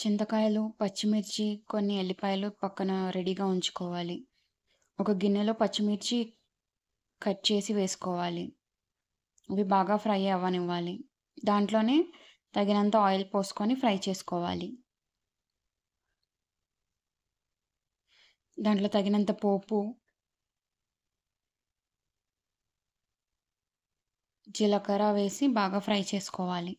చింతకాయలు, పచ్చిమిర్చి, కొన్ని ఎల్లిపాయలు పక్కన రెడీగా ఉంచుకోవాలి. ఒక గిన్నెలో పచ్చిమిర్చి కట్ చేసి వేసుకోవాలి. అవి బాగా ఫ్రై అవ్వనివ్వాలి. దాంట్లోనే తగినంత ఆయిల్ పోసుకొని ఫ్రై చేసుకోవాలి. దాంట్లో తగినంత పోపు, జీలకర్ర వేసి బాగా ఫ్రై చేసుకోవాలి.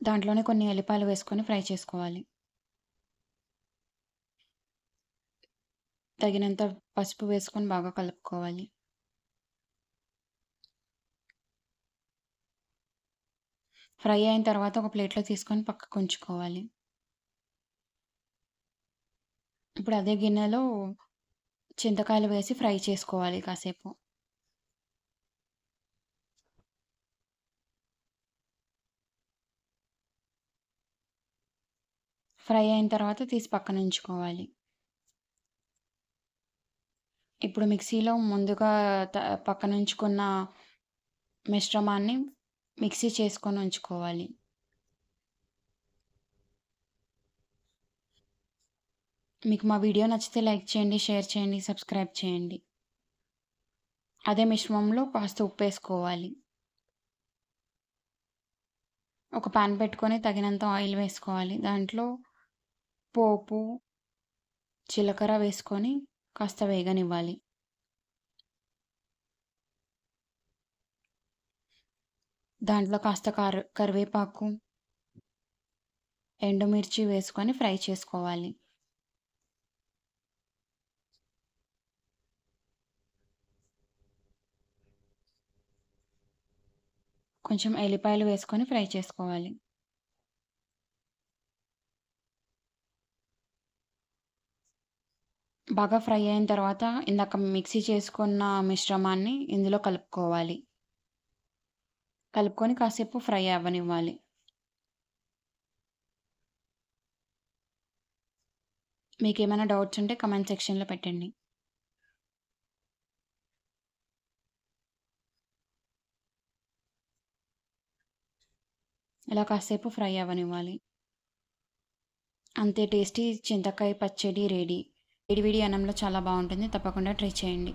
దాంట్లోనే కొన్ని ఎల్లిపాయలు వేసుకొని ఫ్రై చేసుకోవాలి. తగినంత పసుపు వేసుకొని బాగా కలుపుకోవాలి. ఫ్రై అయిన తర్వాత ఒక ప్లేట్‌లో తీసుకొని పక్కకుంచుకోవాలి. ఇప్పుడు అదే గిన్నెలో చింతకాయలు వేసి ఫ్రై చేసుకోవాలి కాసేపు. ఫ్రై అయిన తర్వాత తీసి పక్కనుంచుకోవాలి. ఇప్పుడు మిక్సీలో ముందుగా త పక్కనుంచుకున్న మిశ్రమాన్ని మిక్సీ చేసుకొని ఉంచుకోవాలి. మీకు మా వీడియో నచ్చితే లైక్ చేయండి, షేర్ చేయండి, సబ్స్క్రైబ్ చేయండి. అదే మిశ్రమంలో కాస్త ఉప్పేసుకోవాలి. ఒక పాన్ పెట్టుకొని తగినంత ఆయిల్ వేసుకోవాలి. దాంట్లో పోపు, జీలకర్ర వేసుకొని కాస్త వేగనివ్వాలి. దాంట్లో కాస్త కరివేపాకు, ఎండుమిర్చి వేసుకొని ఫ్రై చేసుకోవాలి. కొంచెం ఎల్లిపాయలు వేసుకొని ఫ్రై చేసుకోవాలి. బాగా ఫ్రై అయిన తర్వాత ఇందాక మిక్సీ చేసుకున్న మిశ్రమాన్ని ఇందులో కలుపుకోవాలి. కలుపుకొని కాసేపు ఫ్రై అవ్వనివ్వాలి. మీకేమైనా డౌట్స్ ఉంటే కామెంట్ సెక్షన్‌లో పెట్టండి. ఇలా కాసేపు ఫ్రై అవ్వనివ్వాలి. అంతే టేస్టీ చింతకాయ పచ్చడి రెడీ. వేడి వేడి అన్నంలో చాలా బావుంటుంది. తప్పకుండా ట్రై చేయండి.